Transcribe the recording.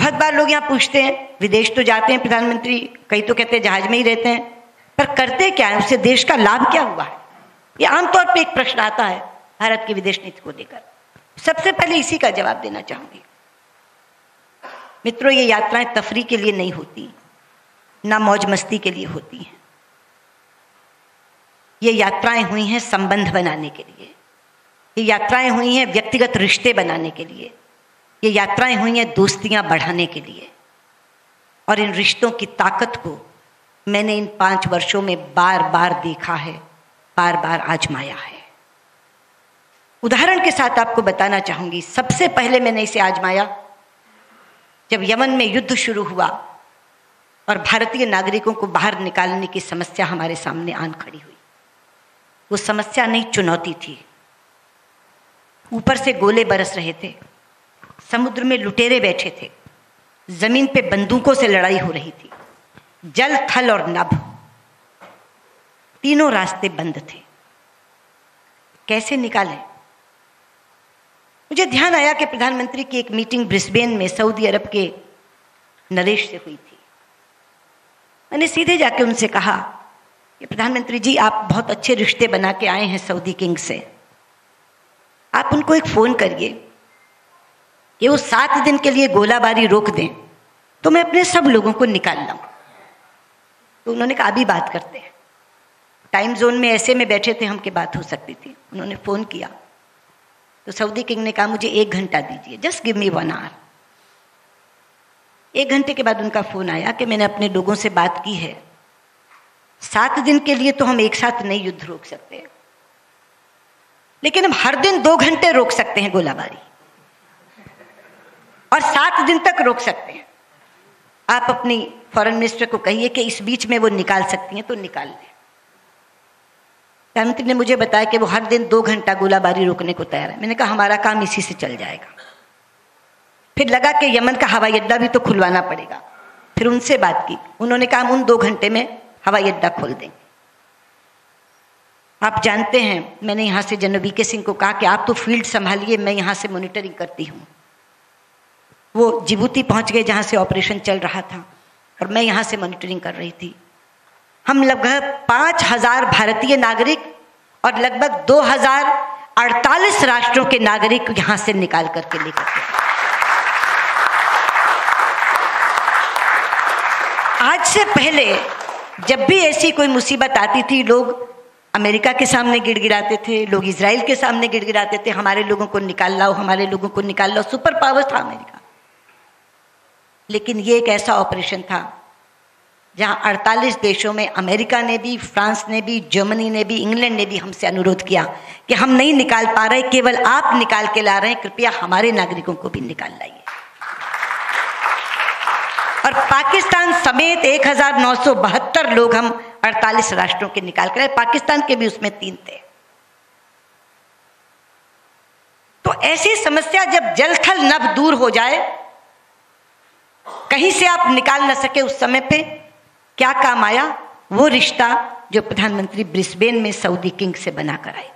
बहुत बार लोग यहाँ पूछते हैं, विदेश तो जाते हैं प्रधानमंत्री, कई तो कहते हैं जहाज में ही रहते हैं, पर करते क्या है, उससे देश का लाभ क्या हुआ है? ये आमतौर पे एक प्रश्न आता है भारत की विदेश नीति को लेकर। सबसे पहले इसी का जवाब देना चाहूंगी। मित्रों, ये यात्राएं तफरी के लिए नहीं होती, ना मौज मस्ती के लिए होती हैं। ये यात्राएं हुई हैं संबंध बनाने के लिए, ये यात्राएं हुई हैं व्यक्तिगत रिश्ते बनाने के लिए, ये यात्राएं हुई हैं दोस्तियां बढ़ाने के लिए। और इन रिश्तों की ताकत को मैंने इन 5 वर्षों में बार बार देखा है, बार बार आजमाया है। उदाहरण के साथ आपको बताना चाहूंगी। सबसे पहले मैंने इसे आजमाया जब यमन में युद्ध शुरू हुआ और भारतीय नागरिकों को बाहर निकालने की समस्या हमारे सामने आन खड़ी हुई। वो समस्या नहीं, चुनौती थी। ऊपर से गोले बरस रहे थे, समुद्र में लुटेरे बैठे थे, जमीन पे बंदूकों से लड़ाई हो रही थी, जल थल और नभ, तीनों रास्ते बंद थे। कैसे निकालें? मुझे ध्यान आया कि प्रधानमंत्री की एक मीटिंग ब्रिस्बेन में सऊदी अरब के नरेश से हुई थी। मैंने सीधे जाके उनसे कहा कि प्रधानमंत्री जी, आप बहुत अच्छे रिश्ते बना के आए हैं सऊदी किंग से, आप उनको एक फोन करिए कि वो 7 दिन के लिए गोलाबारी रोक दें तो मैं अपने सब लोगों को निकाल लाऊं। तो उन्होंने कहा अभी बात करते हैं। टाइम जोन में ऐसे में बैठे थे हम कि बात हो सकती थी। उन्होंने फोन किया तो सऊदी किंग ने कहा मुझे 1 घंटा दीजिए, जस्ट गिव मी 1 आवर। 1 घंटे के बाद उनका फोन आया कि मैंने अपने लोगों से बात की है, 7 दिन के लिए तो हम एक साथ नहीं युद्ध रोक सकते, लेकिन हम हर दिन 2 घंटे रोक सकते हैं गोलाबारी, और 7 दिन तक रोक सकते हैं। आप अपनी फॉरेन मिनिस्टर को कहिए कि इस बीच में वो निकाल सकती हैं तो निकाल लें। प्रधानमंत्री ने मुझे बताया कि वो हर दिन 2 घंटा गोलाबारी रोकने को तैयार है। मैंने कहा हमारा काम इसी से चल जाएगा। फिर लगा कि यमन का हवाई अड्डा भी तो खुलवाना पड़ेगा। फिर उनसे बात की, उन्होंने कहा हम उन 2 घंटे में हवाई अड्डा खोल देंगे। आप जानते हैं, मैंने यहाँ से जनरल वीके सिंह को कहा कि आप तो फील्ड संभालिए, मैं यहाँ से मॉनिटरिंग करती हूँ। वो जिबूती पहुँच गए जहाँ से ऑपरेशन चल रहा था, और मैं यहाँ से मॉनिटरिंग कर रही थी। हम लगभग 5000 भारतीय नागरिक और लगभग 2048 राष्ट्रों के नागरिक यहाँ से निकाल करके लेकर गए। आज से पहले जब भी ऐसी कोई मुसीबत आती थी, लोग अमेरिका के सामने गिड़गिड़ाते थे, लोग इजराइल के सामने गिड़गिड़ाते थे, हमारे लोगों को निकाल लाओ, हमारे लोगों को निकाल लाओ। सुपर पावर था अमेरिका। लेकिन ये एक ऐसा ऑपरेशन था जहां 48 देशों में अमेरिका ने भी, फ्रांस ने भी, जर्मनी ने भी, इंग्लैंड ने भी हमसे अनुरोध किया कि हम नहीं निकाल पा रहे, केवल आप निकाल के ला रहे हैं, कृपया हमारे नागरिकों को भी निकाल लाइए। और पाकिस्तान समेत 1972 लोग हम 48 राष्ट्रों के निकाल कर आए। पाकिस्तान के भी उसमें 3 थे। तो ऐसी समस्या जब जल थल नभ दूर हो जाए, कहीं से आप निकाल न सके, उस समय पे क्या काम आया? वो रिश्ता जो प्रधानमंत्री ब्रिस्बेन में सऊदी किंग से बनाकर आए।